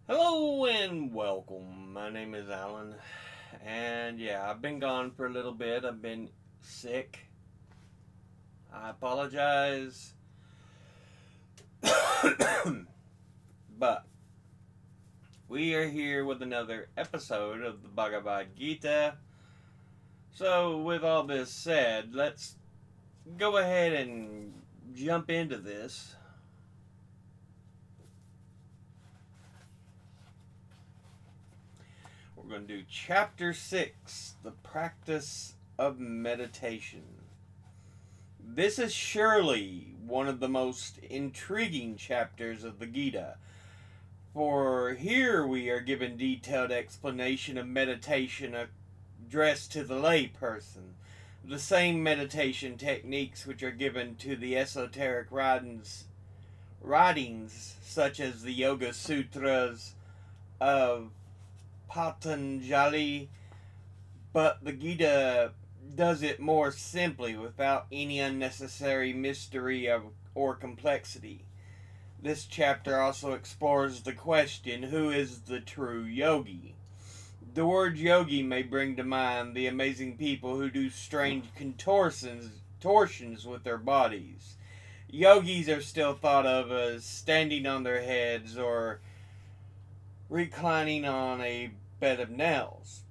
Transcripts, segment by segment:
Hello and welcome. My name is Alan, and I've been gone for a little bit. I've been sick. I apologize, but we are here with another episode of the Bhagavad Gita. So, with all this said, let's go ahead and jump into this. We're going to do Chapter 6, The Practice of Meditation. This is surely one of the most intriguing chapters of the Gita, for here we are given detailed explanation of meditation addressed to the lay person, the same meditation techniques which are given to the esoteric writings such as the Yoga Sutras of Patanjali, but the Gita does it more simply without any unnecessary mystery or complexity. This chapter also explores the question, who is the true yogi? The word yogi may bring to mind the amazing people who do strange contortions with their bodies. Yogis are still thought of as standing on their heads or reclining on a bed of nails.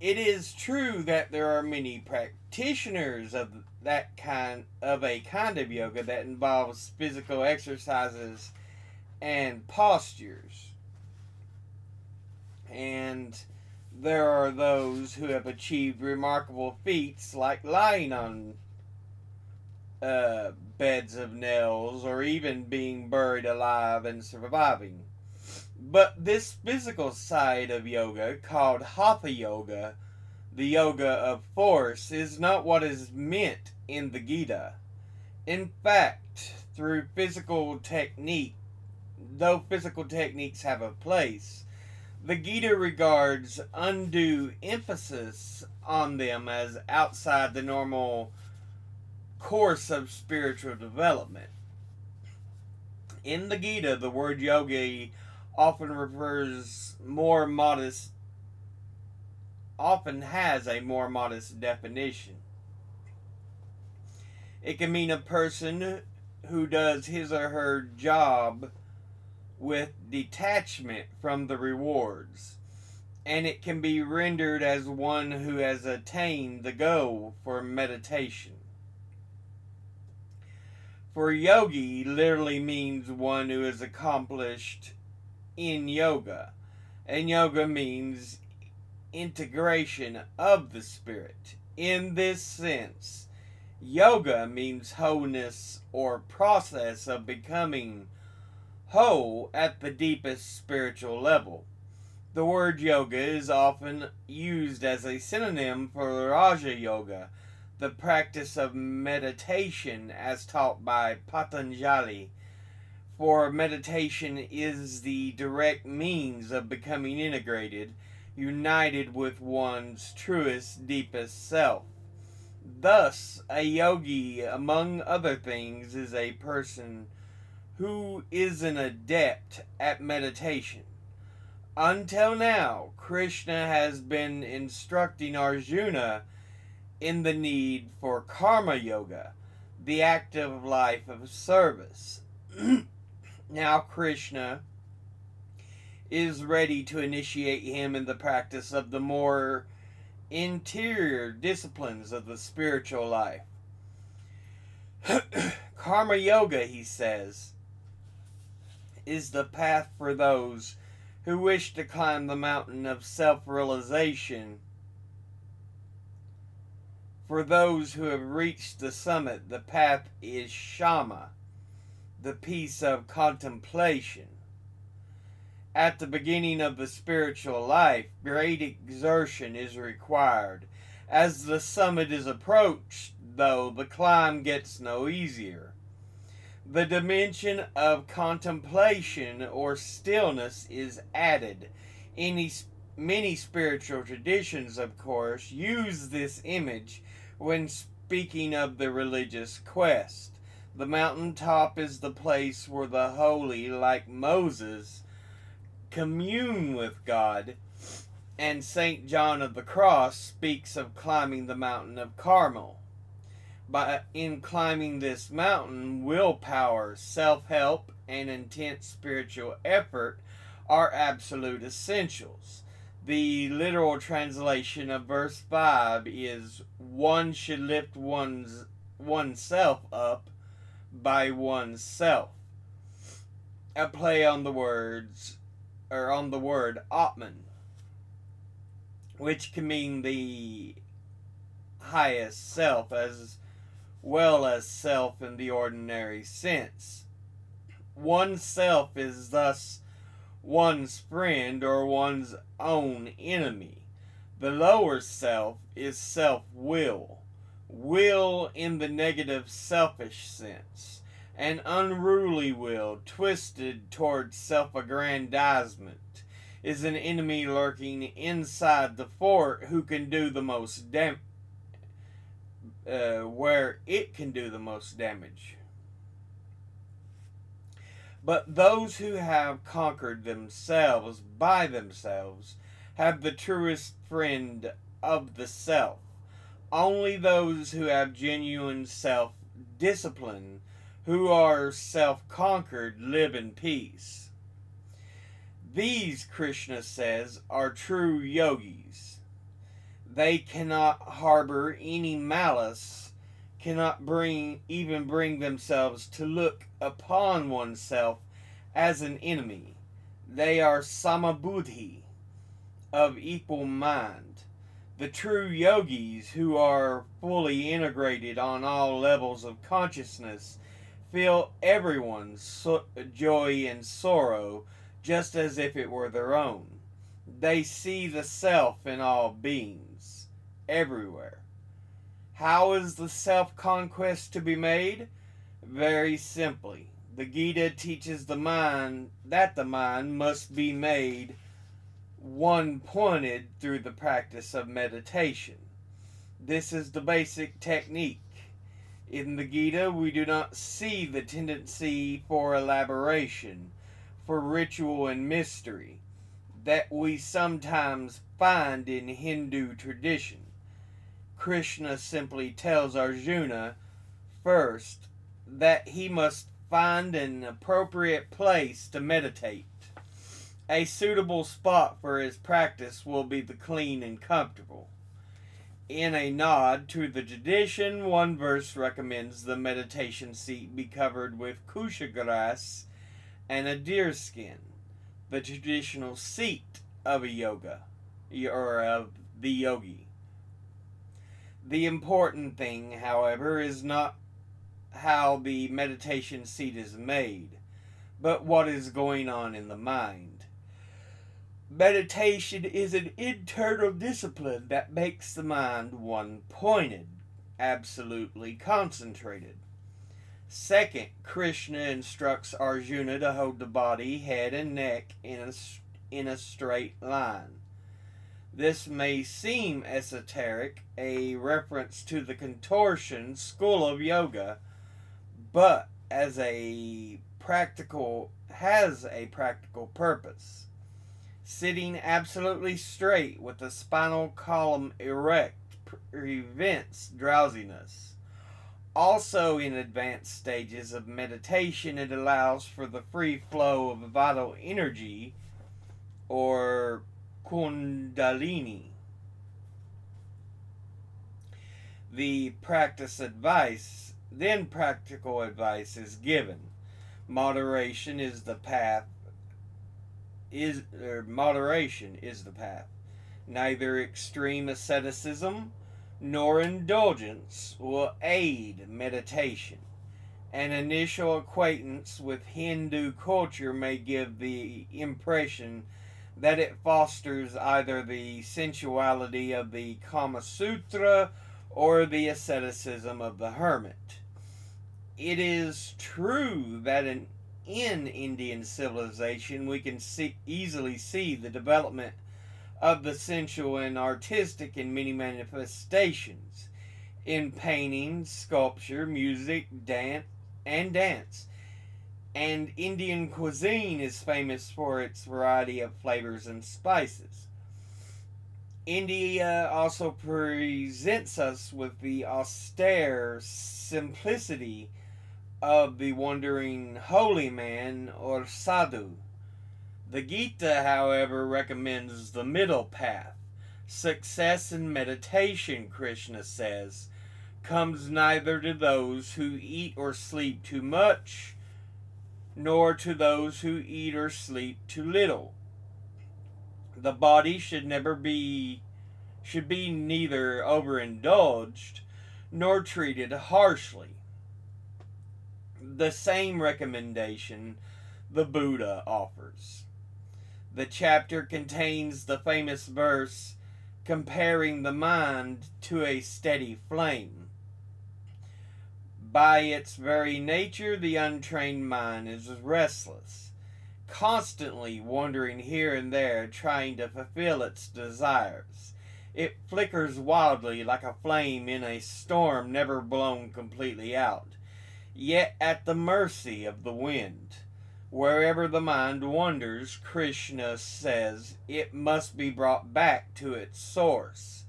It is true that there are many practitioners of a kind of yoga that involves physical exercises and postures. And there are those who have achieved remarkable feats like lying on beds of nails or even being buried alive and surviving. But this physical side of yoga, called Hatha Yoga, the yoga of force, is not what is meant in the Gita. In fact, though physical techniques have a place, the Gita regards undue emphasis on them as outside the normal course of spiritual development. In the Gita, the word yogi often has a more modest definition. It can mean a person who does his or her job with detachment from the rewards, and it can be rendered as one who has attained the goal for meditation. For yogi literally means one who is accomplished in yoga, and yoga means integration of the spirit. In this sense, yoga means wholeness or process of becoming whole at the deepest spiritual level. The word yoga is often used as a synonym for Raja Yoga, the practice of meditation as taught by Patanjali. For meditation is the direct means of becoming integrated, united with one's truest, deepest self. Thus, a yogi, among other things, is a person who is an adept at meditation. Until now, Krishna has been instructing Arjuna in the need for karma yoga, the active life of service. Now Krishna is ready to initiate him in the practice of the more interior disciplines of the spiritual life. Karma yoga, he says, is the path for those who wish to climb the mountain of self-realization. For those who have reached the summit, the path is Shama, the peace of contemplation. At the beginning of the spiritual life, great exertion is required. As the summit is approached, though, the climb gets no easier. The dimension of contemplation or stillness is added. Many spiritual traditions, of course, use this image when speaking of the religious quest. The mountaintop is the place where the holy, like Moses, commune with God, and St. John of the Cross speaks of climbing the mountain of Carmel. In climbing this mountain, willpower, self-help, and intense spiritual effort are absolute essentials. The literal translation of verse 5 is, one should lift oneself up by oneself. A play on the words, or on the word Atman, which can mean the highest self as well as self in the ordinary sense. Oneself is thus one's friend or one's own enemy. The lower self is self-will. Will in the negative selfish sense. An unruly will twisted towards self-aggrandizement is an enemy lurking inside the fort who can do the most damage. Where it can do the most damage. But those who have conquered themselves by themselves have the truest friend of the self. Only those who have genuine self-discipline, who are self-conquered, live in peace. These, Krishna says, are true yogis. They cannot harbor any malice, cannot even bring themselves to look upon oneself as an enemy. They are samabuddhi, of equal mind. The true yogis, who are fully integrated on all levels of consciousness, feel everyone's joy and sorrow just as if it were their own. They see the self in all beings, everywhere. How is the self-conquest to be made? Very simply. The Gita teaches the mind that the mind must be made one-pointed through the practice of meditation. This is the basic technique. In the Gita, we do not see the tendency for elaboration, for ritual and mystery, that we sometimes find in Hindu tradition. Krishna simply tells Arjuna first that he must find an appropriate place to meditate. A suitable spot for his practice will be the clean and comfortable. In a nod to the tradition, one verse recommends the meditation seat be covered with kusha grass and a deerskin, the traditional seat of a yoga, or of the yogi. The important thing, however, is not how the meditation seat is made, but what is going on in the mind. Meditation is an internal discipline that makes the mind one-pointed, absolutely concentrated. Second, Krishna instructs Arjuna to hold the body, head, and neck in a straight line. This may seem esoteric, a reference to the contortion school of yoga, but has a practical purpose. Sitting absolutely straight with the spinal column erect prevents drowsiness. Also, in advanced stages of meditation, it allows for the free flow of vital energy, or kundalini. Practical advice is given. Moderation is the path. Moderation is the path. Neither extreme asceticism nor indulgence will aid meditation. An initial acquaintance with Hindu culture may give the impression that it fosters either the sensuality of the Kama Sutra or the asceticism of the hermit. It is true that in Indian civilization we can easily see the development of the sensual and artistic in many manifestations, in painting, sculpture, music, dance, And Indian cuisine is famous for its variety of flavors and spices. India also presents us with the austere simplicity of the wandering holy man or sadhu. The Gita, however, recommends the middle path. Success in meditation, Krishna says, comes neither to those who eat or sleep too much, nor to those who eat or sleep too little. The body should be neither overindulged nor treated harshly. The same recommendation the Buddha offers. The chapter contains the famous verse comparing the mind to a steady flame. By its very nature, the untrained mind is restless, constantly wandering here and there, trying to fulfill its desires. It flickers wildly like a flame in a storm never blown completely out, yet at the mercy of the wind. Wherever the mind wanders, Krishna says, it must be brought back to its source.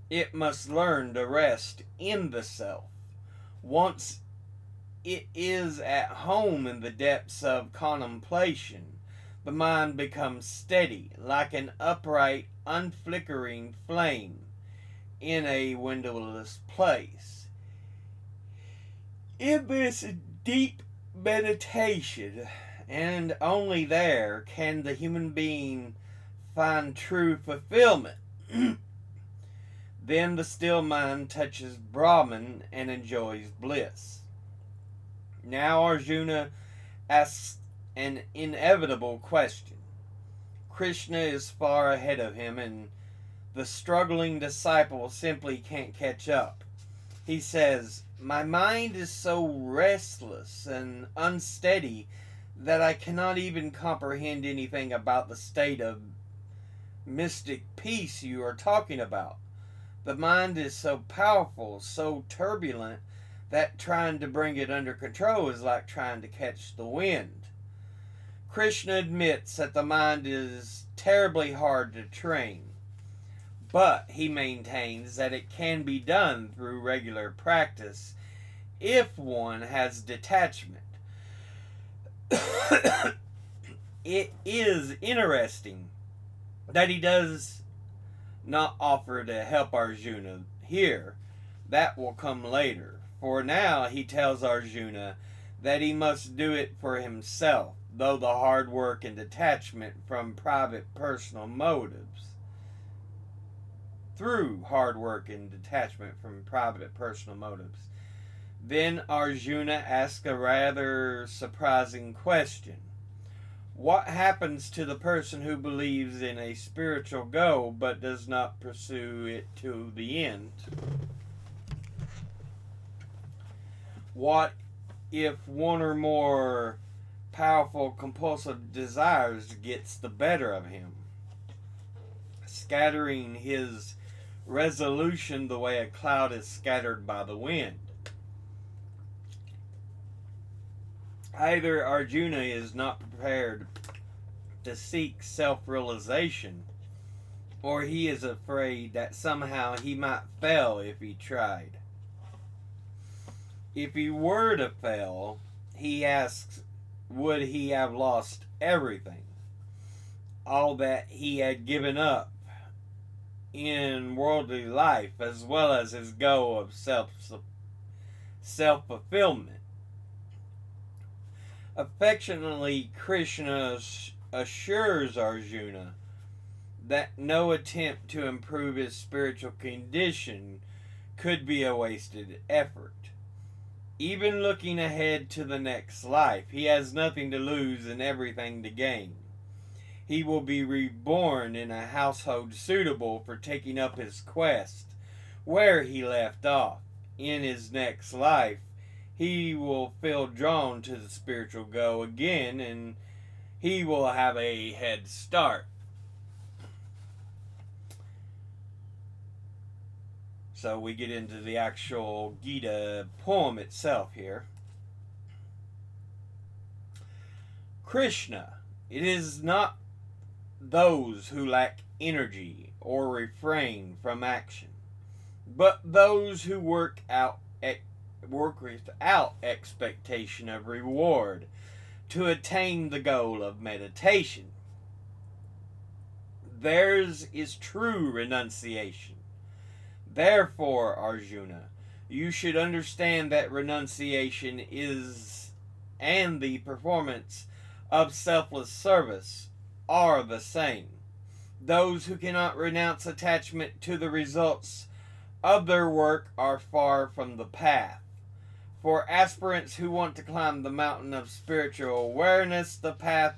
It must learn to rest in the self. Once it is at home in the depths of contemplation, the mind becomes steady, like an upright, unflickering flame in a windowless place. In this deep meditation, and only there, can the human being find true fulfillment. Then the still mind touches Brahman and enjoys bliss. Now Arjuna asks an inevitable question. Krishna is far ahead of him, and the struggling disciple simply can't catch up. He says, "My mind is so restless and unsteady that I cannot even comprehend anything about the state of mystic peace you are talking about. The mind is so powerful, so turbulent, that trying to bring it under control is like trying to catch the wind." Krishna admits that the mind is terribly hard to train, but he maintains that it can be done through regular practice if one has detachment. It is interesting that he does not offer to help Arjuna here. That will come later. For now he tells Arjuna that he must do it for himself, though the hard work and detachment from private personal motives. Through hard work and detachment from private personal motives. Then Arjuna asks a rather surprising question. What happens to the person who believes in a spiritual goal but does not pursue it to the end? What if one or more powerful compulsive desires gets the better of him, scattering his resolution the way a cloud is scattered by the wind? Either Arjuna is not prepared to seek self-realization, or he is afraid that somehow he might fail if he tried. If he were to fail, he asks, would he have lost everything? All that he had given up in worldly life, as well as his goal of self-fulfillment. Affectionately, Krishna assures Arjuna that no attempt to improve his spiritual condition could be a wasted effort. Even looking ahead to the next life, he has nothing to lose and everything to gain. He will be reborn in a household suitable for taking up his quest where he left off. In his next life, he will feel drawn to the spiritual goal again, and he will have a head start. So we get into the actual Gita poem itself here. Krishna, it is not those who lack energy or refrain from action, but those who work without expectation of reward to attain the goal of meditation. Theirs is true renunciation. Therefore, Arjuna, you should understand that renunciation is and the performance of selfless service are the same. Those who cannot renounce attachment to the results of their work are far from the path. For aspirants who want to climb the mountain of spiritual awareness, the path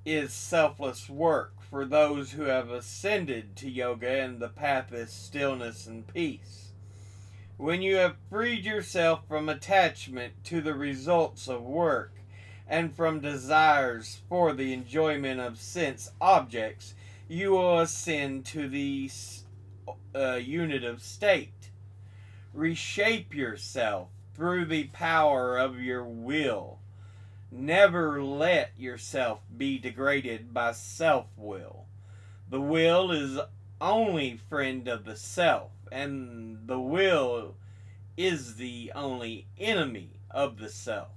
is selfless work. For those who have ascended to yoga, and the path is stillness and peace. When you have freed yourself from attachment to the results of work and from desires for the enjoyment of sense objects, you will ascend to the unitive state. Reshape yourself through the power of your will. Never let yourself be degraded by self-will. The will is only friend of the self, and the will is the only enemy of the self.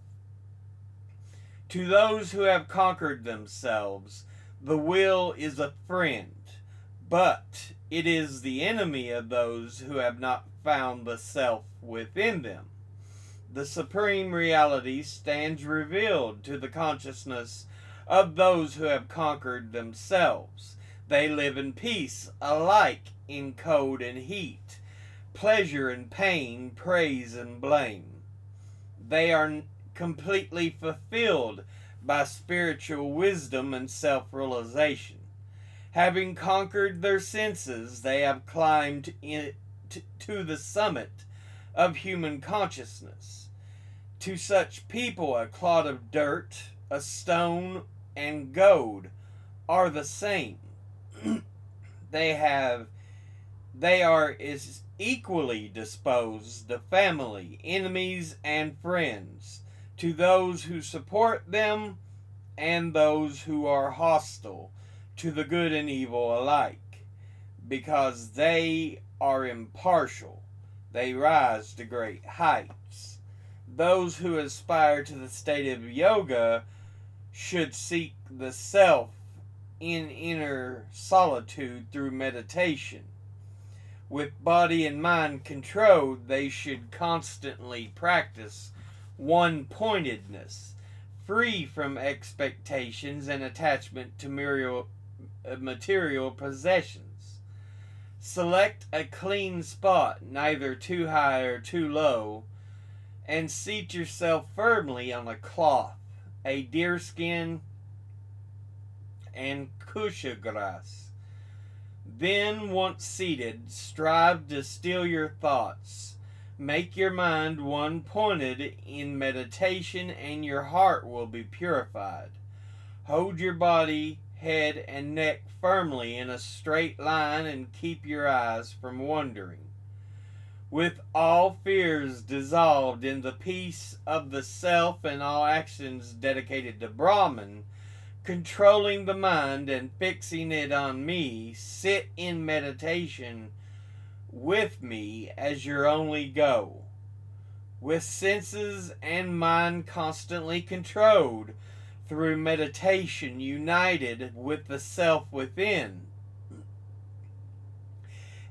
To those who have conquered themselves, the will is a friend, but it is the enemy of those who have not found the self within them. The supreme reality stands revealed to the consciousness of those who have conquered themselves. They live in peace, alike in cold and heat, pleasure and pain, praise and blame. They are completely fulfilled by spiritual wisdom and self-realization. Having conquered their senses, they have climbed to the summit of human consciousness. To such people, a clod of dirt, a stone, and gold are the same. They are as equally disposed to family, enemies, and friends, to those who support them and those who are hostile to the good and evil alike. Because they are impartial, they rise to great heights. Those who aspire to the state of yoga should seek the self in inner solitude through meditation. With body and mind controlled, they should constantly practice one-pointedness, free from expectations and attachment to material possessions. Select a clean spot, neither too high or too low, and seat yourself firmly on a cloth, a deerskin, and kusha grass. Then, once seated, strive to still your thoughts. Make your mind one-pointed in meditation, and your heart will be purified. Hold your body, head, and neck firmly in a straight line, and keep your eyes from wandering. With all fears dissolved in the peace of the self and all actions dedicated to Brahman, controlling the mind and fixing it on me, sit in meditation with me as your only goal. With senses and mind constantly controlled, through meditation united with the self within,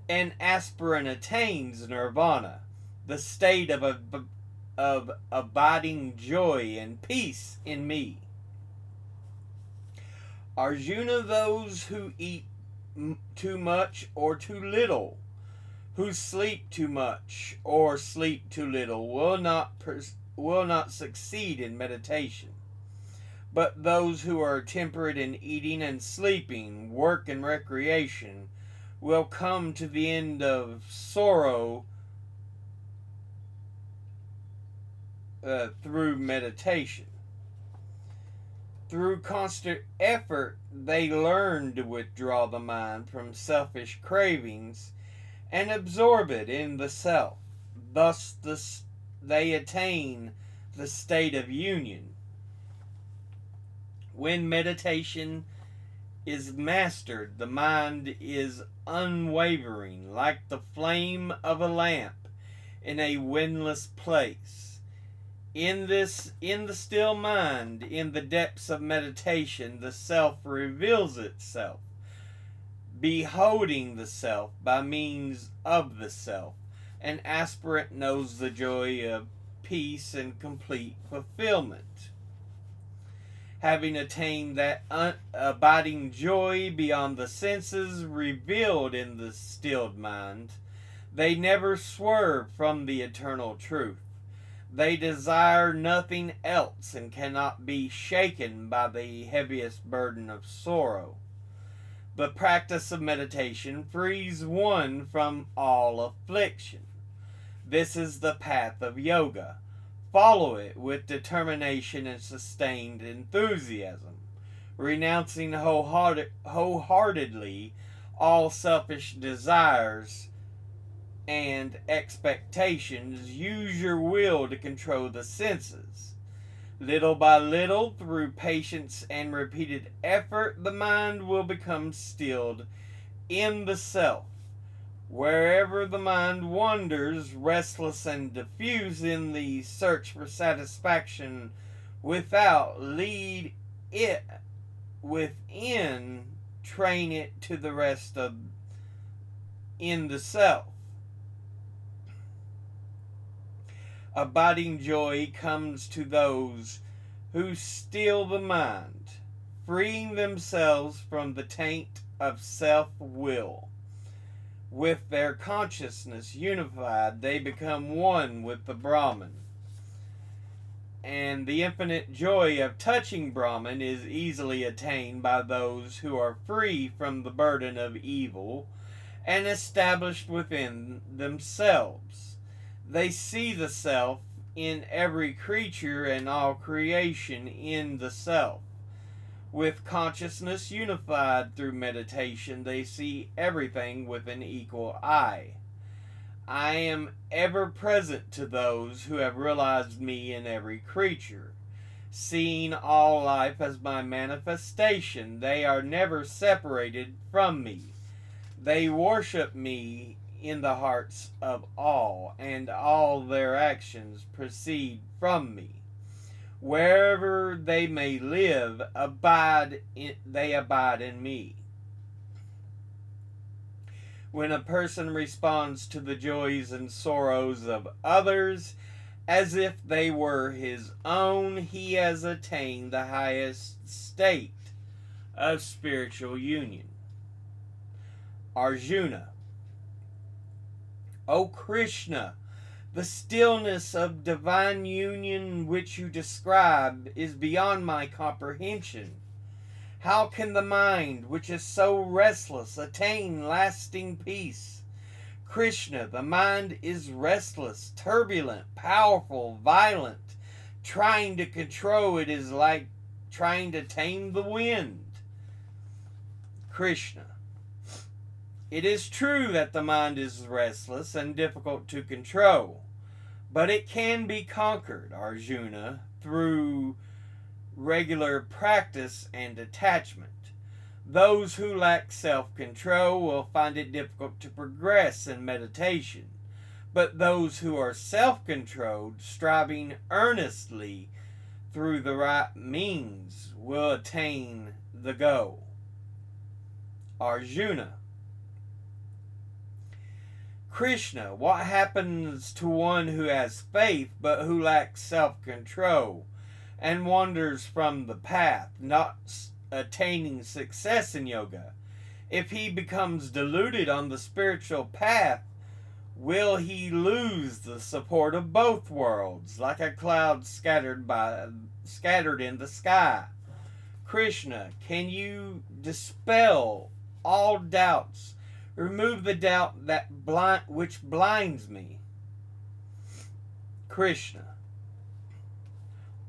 an aspirant attains nirvana, the state of abiding joy and peace in me. Arjuna, those who eat too much or too little, who sleep too much or sleep too little, will not succeed in meditation. But those who are temperate in eating and sleeping, work and recreation, will come to the end of sorrow through meditation. Through constant effort, they learn to withdraw the mind from selfish cravings and absorb it in the self. Thus they attain the state of union. When meditation is mastered, the mind is unwavering, like the flame of a lamp in a windless place. In the still mind, in the depths of meditation, the self reveals itself, beholding the self by means of the self. An aspirant knows the joy of peace and complete fulfillment. Having attained that abiding joy beyond the senses revealed in the stilled mind, they never swerve from the eternal truth. They desire nothing else and cannot be shaken by the heaviest burden of sorrow. The practice of meditation frees one from all affliction. This is the path of yoga. Follow it with determination and sustained enthusiasm, renouncing wholeheartedly all selfish desires and expectations. Use your will to control the senses. Little by little, through patience and repeated effort, the mind will become stilled in the self. Wherever the mind wanders, restless and diffuse in the search for satisfaction without, lead it within, train it to the rest of in the self. Abiding joy comes to those who still the mind, freeing themselves from the taint of self-will. With their consciousness unified, they become one with the Brahman. And the infinite joy of touching Brahman is easily attained by those who are free from the burden of evil and established within themselves. They see the self in every creature and all creation in the self. With consciousness unified through meditation, they see everything with an equal eye. I am ever present to those who have realized me in every creature. Seeing all life as my manifestation, they are never separated from me. They worship me in the hearts of all, and all their actions proceed from me. Wherever they may live, they abide in me. When a person responds to the joys and sorrows of others as if they were his own, he has attained the highest state of spiritual union. Arjuna. O Krishna, the stillness of divine union which you describe is beyond my comprehension. How can the mind, which is so restless, attain lasting peace? Krishna, the mind is restless, turbulent, powerful, violent. Trying to control it is like trying to tame the wind. Krishna. It is true that the mind is restless and difficult to control, but it can be conquered, Arjuna, through regular practice and attachment. Those who lack self-control will find it difficult to progress in meditation, but those who are self-controlled, striving earnestly through the right means, will attain the goal. Arjuna. Krishna, what happens to one who has faith but who lacks self-control and wanders from the path, not attaining success in yoga? If he becomes deluded on the spiritual path, will he lose the support of both worlds, like a cloud scattered in the sky? Krishna, can you dispel all doubts? Remove the doubt which blinds me. Krishna.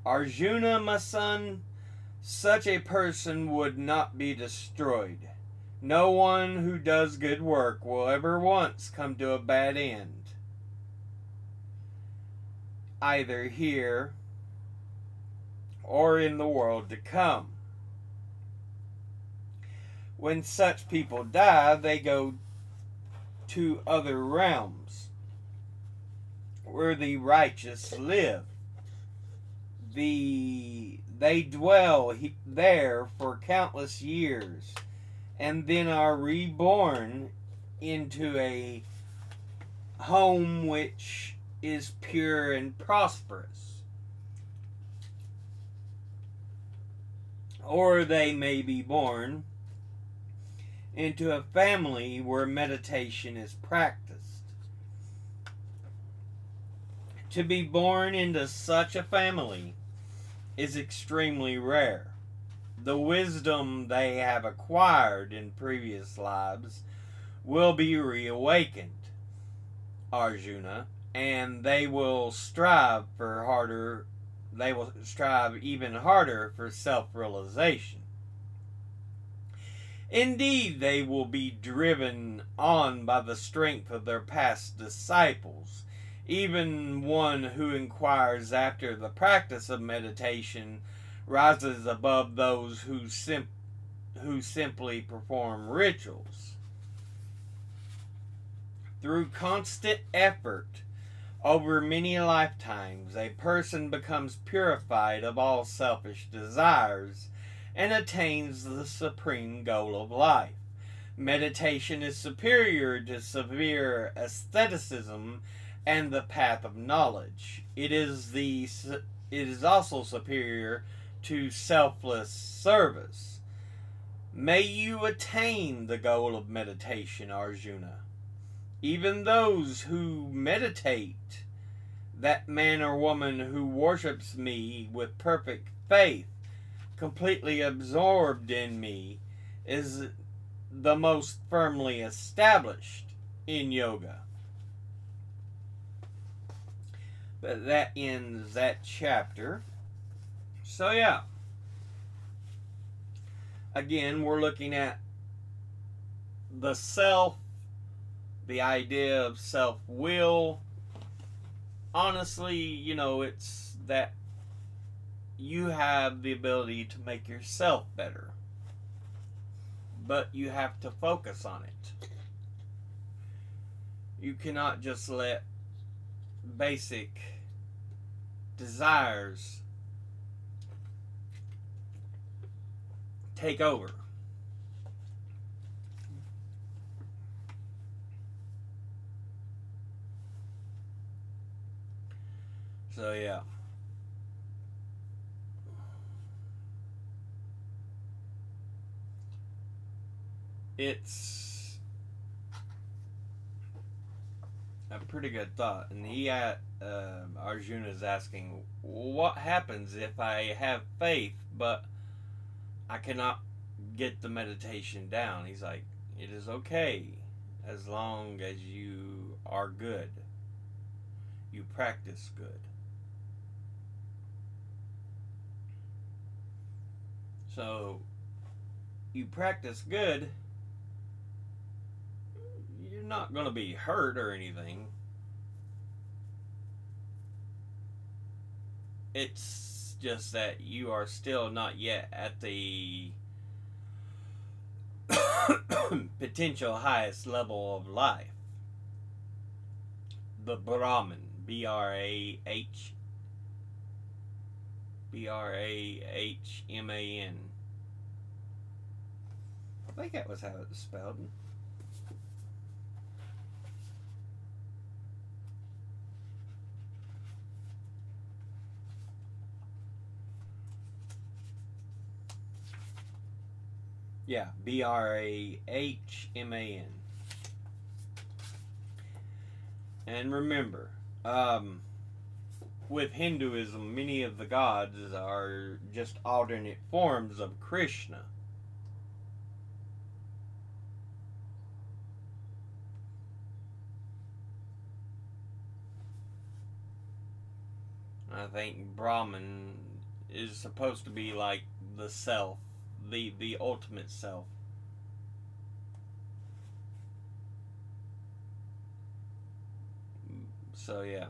Arjuna, my son, such a person would not be destroyed. No one who does good work will ever once come to a bad end, either here or in the world to come. When such people die, they go to other realms where the righteous live. They dwell there for countless years and then are reborn into a home which is pure and prosperous. Or they may be born into a family where meditation is practiced. To be born into such a family is extremely rare. The wisdom they have acquired in previous lives will be reawakened, Arjuna, and they will strive even harder for self-realization. Indeed, they will be driven on by the strength of their past disciples. Even one who inquires after the practice of meditation rises above those who simply perform rituals. Through constant effort over many lifetimes, a person becomes purified of all selfish desires and attains the supreme goal of life. Meditation is superior to severe asceticism and the path of knowledge. It is also superior to selfless service. May you attain the goal of meditation, Arjuna. Even those who meditate, that man or woman who worships me with perfect faith, completely absorbed in me, is the most firmly established in yoga. But that ends that chapter. So yeah. Again, we're looking at the self, the idea of self-will. Honestly, it's that you have the ability to make yourself better. But you have to focus on it. You cannot just let basic desires take over. So yeah. It's a pretty good thought. And Arjuna is asking, what happens if I have faith but I cannot get the meditation down? He's like, it is okay as long as you are good. You practice good. So, you practice good, you're not going to be hurt or anything. It's just that you are still not yet at the potential highest level of life. The Brahman, Brahman. I think that was how it's spelled. Yeah, Brahman. And remember, with Hinduism, many of the gods are just alternate forms of Krishna. I think Brahman is supposed to be like the self, the ultimate self. So yeah.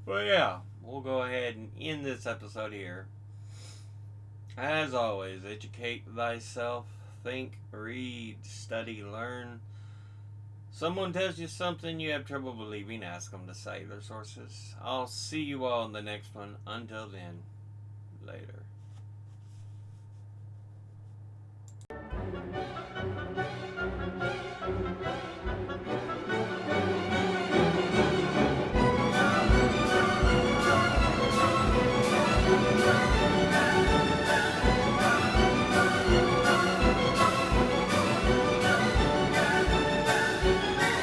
Well, yeah, we'll go ahead and end this episode here. As always, educate thyself, think, read, study, learn. Someone tells you something you have trouble believing, ask them to cite their sources. I'll see you all in the next one. Until then, later.